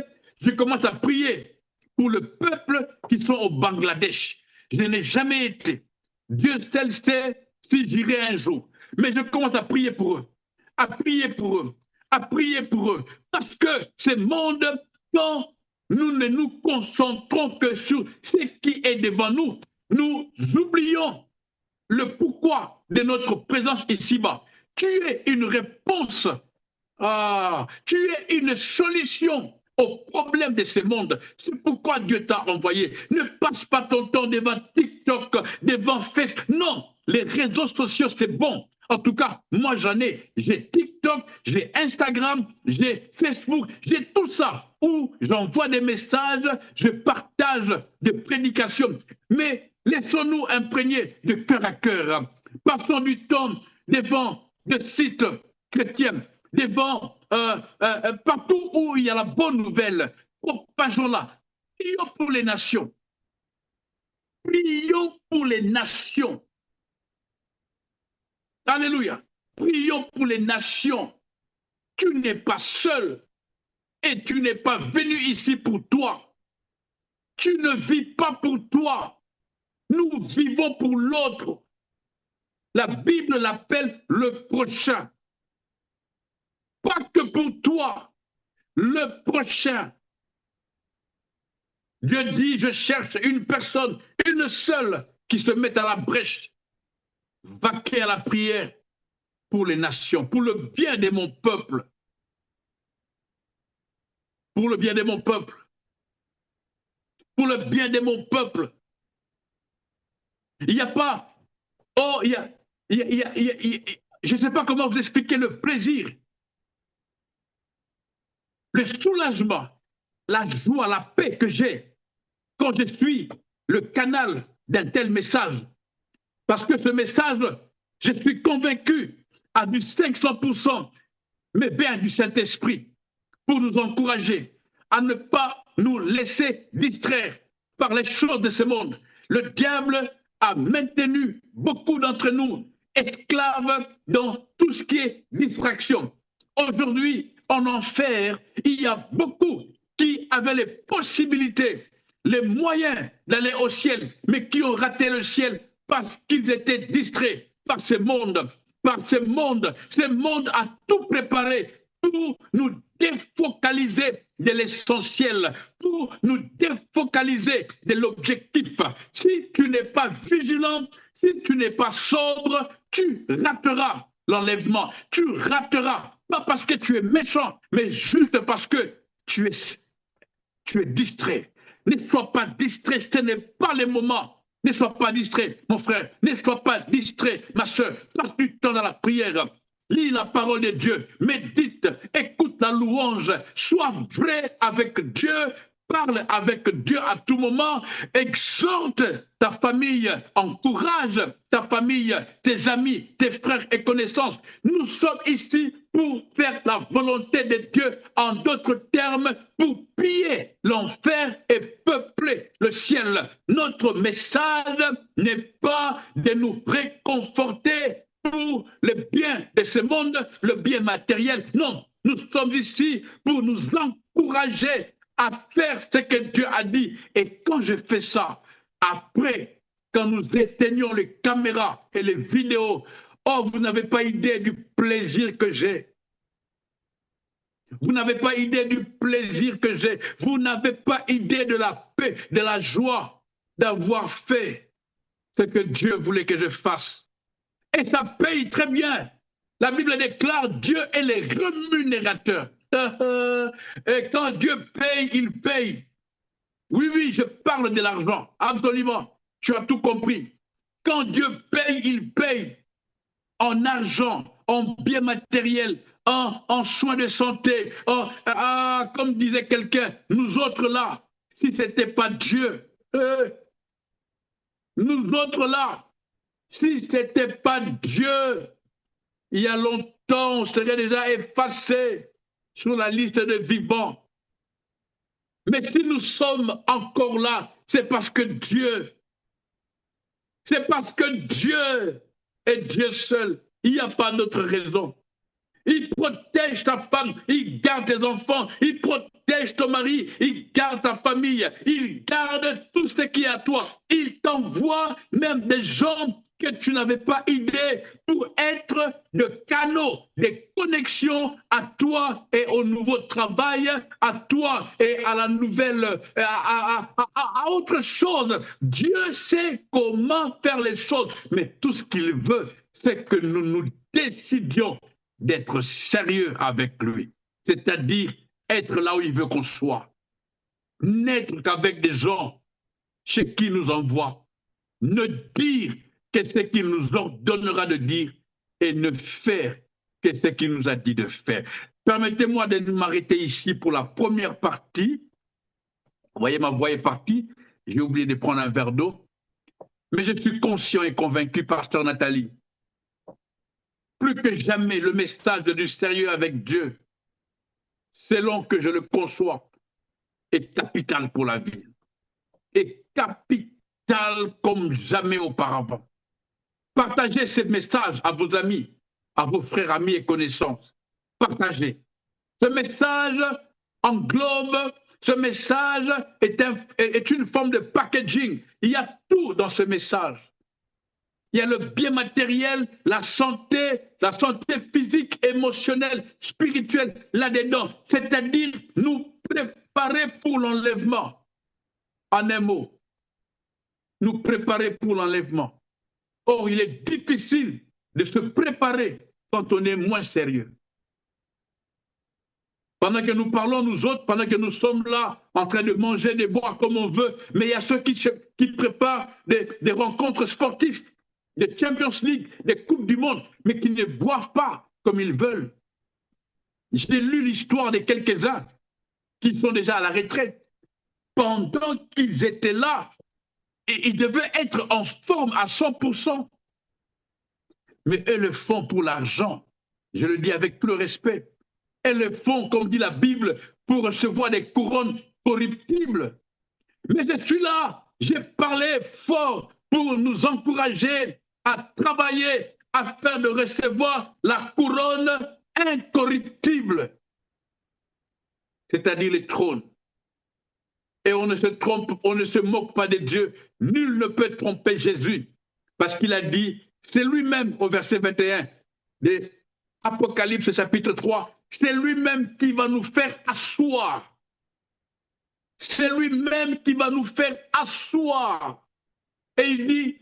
je commence à prier pour le peuple qui sont au Bangladesh. Je n'ai jamais été. Dieu seul sait si j'irai un jour. Mais je commence à prier pour eux, à prier pour eux, à prier pour eux. Parce que ce monde, quand nous ne nous concentrons que sur ce qui est devant nous, nous oublions le pourquoi de notre présence ici-bas. Tu es une réponse, tu es une solution au problème de ce monde. C'est pourquoi Dieu t'a envoyé. Ne passe pas ton temps devant TikTok, devant Facebook. Non, les réseaux sociaux, c'est bon. En tout cas, moi j'en ai. J'ai TikTok, j'ai Instagram, j'ai Facebook, j'ai tout ça où j'envoie des messages, je partage des prédications. Mais laissons-nous imprégner de cœur à cœur. Passons du temps devant des sites chrétiens, devant partout où il y a la bonne nouvelle. Propageons-la. Prions pour les nations. Prions pour les nations. Alléluia. Prions pour les nations. Tu n'es pas seul et tu n'es pas venu ici pour toi. Tu ne vis pas pour toi. Nous vivons pour l'autre. La Bible l'appelle le prochain. Pas que pour toi, le prochain. Dieu dit, je cherche une personne, une seule, qui se mette à la brèche, vaquer à la prière pour les nations, pour le bien de mon peuple. Pour le bien de mon peuple. Pour le bien de mon peuple. Il n'y a pas, oh, je ne sais pas comment vous expliquer le plaisir, le soulagement, la joie, la paix que j'ai quand je suis le canal d'un tel message. Parce que ce message, je suis convaincu, a du 500%, mais bien du Saint-Esprit, pour nous encourager à ne pas nous laisser distraire par les choses de ce monde. Le diable a maintenu beaucoup d'entre nous esclaves dans tout ce qui est distraction. Aujourd'hui, en enfer, il y a beaucoup qui avaient les possibilités, les moyens d'aller au ciel, mais qui ont raté le ciel parce qu'ils étaient distraits par ce monde. Par ce monde. Ce monde a tout préparé pour nous défocaliser de l'essentiel, pour nous défocaliser de l'objectif. Si tu n'es pas vigilant, si tu n'es pas sobre, tu rateras l'enlèvement. Tu rateras, pas parce que tu es méchant, mais juste parce que tu es distrait. Ne sois pas distrait, ce n'est pas le moment. Ne sois pas distrait, mon frère. Ne sois pas distrait, ma soeur. Passe du temps dans la prière. Lis la parole de Dieu. Médite, écoute la louange. Sois vrai avec Dieu. Parle avec Dieu à tout moment. Exhorte ta famille. Encourage ta famille, tes amis, tes frères et connaissances. Nous sommes ici pour faire la volonté de Dieu. En d'autres termes, pour piller l'enfer et peupler le ciel. Notre message n'est pas de nous réconforter pour le bien de ce monde, le bien matériel. Non, nous sommes ici pour nous encourager à faire ce que Dieu a dit. Et quand je fais ça, après, quand nous éteignons les caméras et les vidéos, oh, vous n'avez pas idée du plaisir que j'ai. Vous n'avez pas idée du plaisir que j'ai. Vous n'avez pas idée de la paix, de la joie d'avoir fait ce que Dieu voulait que je fasse. Et ça paye très bien. La Bible déclare Dieu est le rémunérateur. Et quand Dieu paye, il paye. Oui, oui, je parle de l'argent, absolument. Tu as tout compris. Quand Dieu paye, il paye en argent, en biens matériels, en soins de santé. Comme disait quelqu'un, nous autres là, si ce n'était pas Dieu, nous autres là, si ce n'était pas Dieu, il y a longtemps, on serait déjà effacé sur la liste des vivants. Mais si nous sommes encore là, c'est parce que Dieu C'est parce que Dieu est Dieu seul. Il n'y a pas d'autre raison. Il protège ta femme, il garde tes enfants, il protège ton mari, il garde ta famille, il garde tout ce qui est à toi. Il t'envoie même des gens que tu n'avais pas idée pour être le canot, des connexions à toi et au nouveau travail, à toi et à la nouvelle, à autre chose. Dieu sait comment faire les choses, mais tout ce qu'il veut, c'est que nous nous décidions d'être sérieux avec lui, c'est-à-dire être là où il veut qu'on soit, n'être qu'avec des gens chez qui il nous envoie, ne dire que ce qu'il nous ordonnera de dire et ne faire que ce qu'il nous a dit de faire. Permettez-moi de m'arrêter ici pour la première partie. Vous voyez, ma voix est partie, j'ai oublié de prendre un verre d'eau, mais je suis conscient et convaincu, pasteur Nathalie, plus que jamais, le message du sérieux avec Dieu, selon que je le conçois, est capital pour la vie. Est capital comme jamais auparavant. Partagez ce message à vos amis, à vos frères, amis et connaissances. Partagez. Ce message englobe, ce message est une forme de packaging. Il y a tout dans ce message. Il y a le bien matériel, la santé physique, émotionnelle, spirituelle, là-dedans. C'est-à-dire nous préparer pour l'enlèvement. En un mot, nous préparer pour l'enlèvement. Or, il est difficile de se préparer quand on est moins sérieux. Pendant que nous parlons, nous autres, pendant que nous sommes là, en train de manger, de boire comme on veut, mais il y a ceux qui préparent des rencontres sportives, des Champions League, des Coupes du Monde, mais qui ne boivent pas comme ils veulent. J'ai lu l'histoire de quelques-uns qui sont déjà à la retraite. Pendant qu'ils étaient là, et ils devaient être en forme à 100%. Mais eux le font pour l'argent. Je le dis avec tout le respect. Elles le font, comme dit la Bible, pour recevoir des couronnes corruptibles. Mais je suis là, j'ai parlé fort pour nous encourager à travailler afin de recevoir la couronne incorruptible, c'est-à-dire le trône. Et on ne se trompe, on ne se moque pas de Dieu. Nul ne peut tromper Jésus, parce qu'il a dit, c'est lui-même au verset 21 de Apocalypse chapitre 3, c'est lui-même qui va nous faire asseoir. C'est lui-même qui va nous faire asseoir. Et il dit,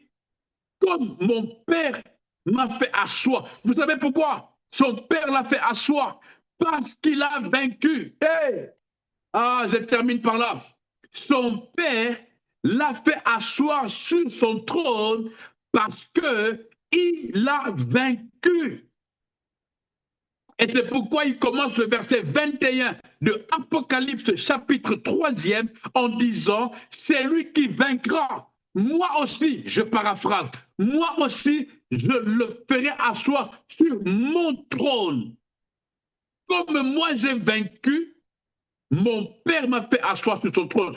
comme mon Père m'a fait asseoir. Vous savez pourquoi? Son Père l'a fait asseoir. Parce qu'il a vaincu. Hey! Ah, je termine par là. Son Père l'a fait asseoir sur son trône parce qu'il a vaincu. Et c'est pourquoi il commence le verset 21 de Apocalypse chapitre 3e en disant, c'est lui qui vaincra. Moi aussi, je paraphrase, moi aussi, je le ferai asseoir sur mon trône. Comme moi j'ai vaincu, mon Père m'a fait asseoir sur son trône.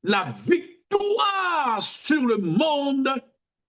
La victoire sur le monde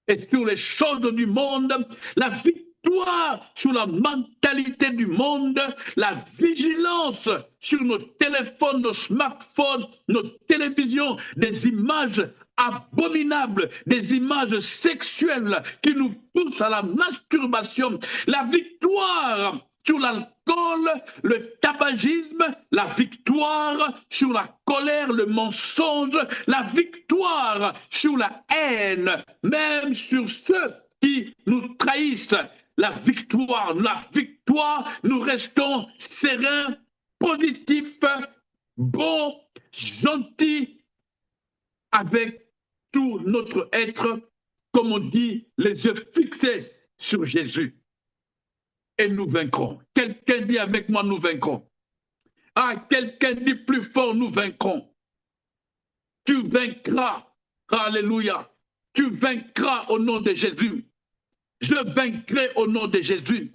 et sur les choses du monde, la victoire sur la mentalité du monde, la vigilance sur nos téléphones, nos smartphones, nos télévisions, des images abominables, des images sexuelles qui nous poussent à la masturbation, la victoire sur l'alcool, le tabagisme, la victoire sur la colère, le mensonge, la victoire sur la haine, même sur ceux qui nous trahissent. La victoire, nous restons sereins, positifs, bons, gentils, avec tout notre être, comme on dit, les yeux fixés sur Jésus. Et nous vaincrons. Quelqu'un dit avec moi, nous vaincrons. Ah, quelqu'un dit plus fort, nous vaincrons. Tu vaincras. Alléluia. Tu vaincras au nom de Jésus. Je vaincrai au nom de Jésus.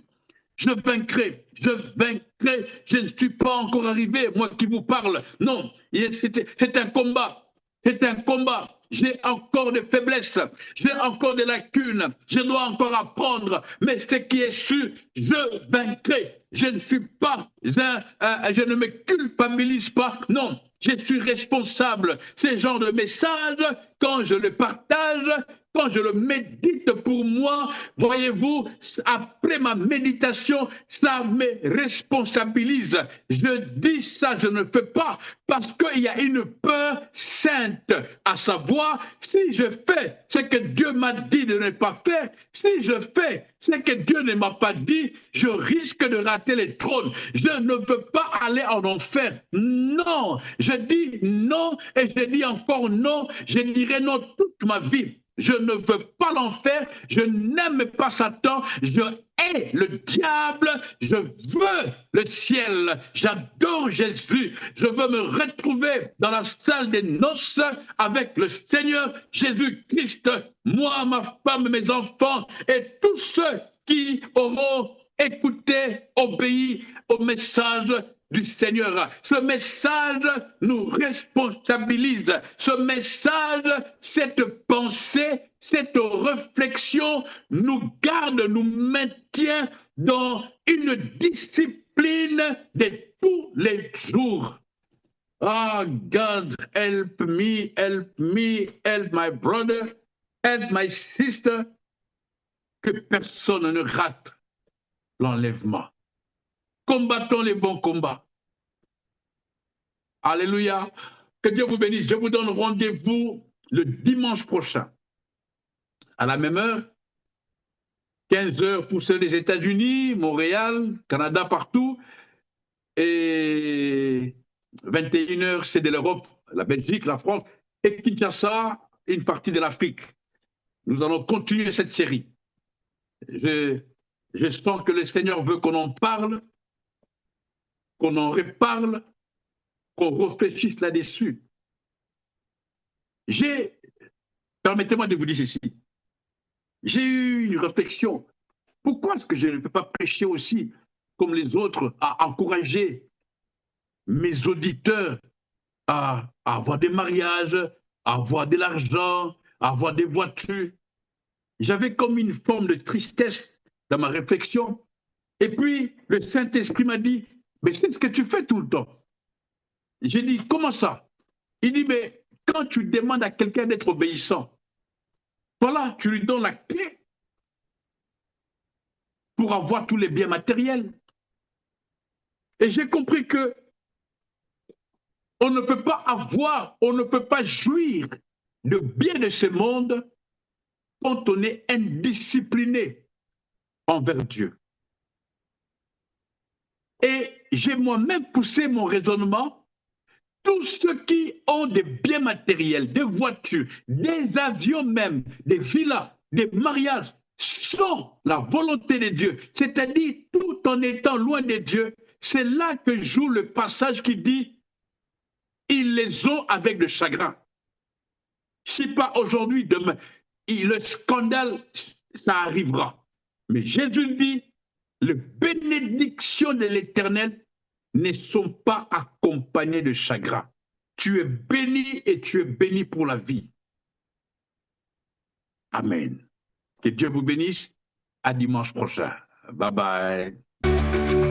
Je vaincrai. Je vaincrai. Je ne suis pas encore arrivé, moi qui vous parle. Non, c'est un combat. C'est un combat. j'ai encore des faiblesses, j'ai encore des lacunes, je dois encore apprendre, mais ce qui est sûr, je vaincrai. Je ne suis pas, je ne me culpabilise pas, non, je suis responsable. Ce genre de message, quand je le partage, quand je le médite pour moi, voyez-vous, après ma méditation, ça me responsabilise. Je dis ça, je ne peux pas, parce qu'il y a une peur sainte, à savoir, si je fais ce que Dieu m'a dit de ne pas faire, si je fais ce que Dieu ne m'a pas dit, je risque de rater les trônes. Je ne veux pas aller en enfer. Non, je dis non et je dis encore non. Je dirai non toute ma vie. Je ne veux pas l'enfer, je n'aime pas Satan, je hais le diable, je veux le ciel, j'adore Jésus, je veux me retrouver dans la salle des noces avec le Seigneur Jésus-Christ, moi, ma femme, mes enfants et tous ceux qui auront écouté, obéi au message du Seigneur. Ce message nous responsabilise. Ce message, cette pensée, cette réflexion nous garde, nous maintient dans une discipline de tous les jours. Ah, God, help me, help me, help my brother, help my sister. Que personne ne rate l'enlèvement. Combattons les bons combats. Alléluia. Que Dieu vous bénisse. Je vous donne rendez-vous le dimanche prochain, à la même heure, 15 heures pour ceux des États-Unis, Montréal, Canada, partout, et 21 heures, c'est de l'Europe, la Belgique, la France, et Kinshasa, une partie de l'Afrique. Nous allons continuer cette série. Je sens que le Seigneur veut qu'on en parle, qu'on en reparle, qu'on réfléchisse là-dessus. Permettez-moi de vous dire ceci, j'ai eu une réflexion. Pourquoi est-ce que je ne peux pas prêcher aussi, comme les autres, à encourager mes auditeurs à avoir des mariages, à avoir de l'argent, à avoir des voitures? J'avais comme une forme de tristesse dans ma réflexion. Et puis, le Saint-Esprit m'a dit, mais c'est ce que tu fais tout le temps. J'ai dit, comment ça? Il dit, mais quand tu demandes à quelqu'un d'être obéissant, voilà, tu lui donnes la clé pour avoir tous les biens matériels. Et j'ai compris que on ne peut pas avoir, on ne peut pas jouir de bien de ce monde quand on est indiscipliné envers Dieu. Et j'ai moi-même poussé mon raisonnement. Tous ceux qui ont des biens matériels, des voitures, des avions même, des villas, des mariages, sont la volonté de Dieu, c'est-à-dire tout en étant loin de Dieu. C'est là que joue le passage qui dit « Ils les ont avec le chagrin ». Si pas aujourd'hui, demain, le scandale, ça arrivera. Mais Jésus dit « Les bénédictions de l'Éternel ne sont pas accompagnés de chagrin. Tu es béni et tu es béni pour la vie. » Amen. Que Dieu vous bénisse. À dimanche prochain. Bye bye.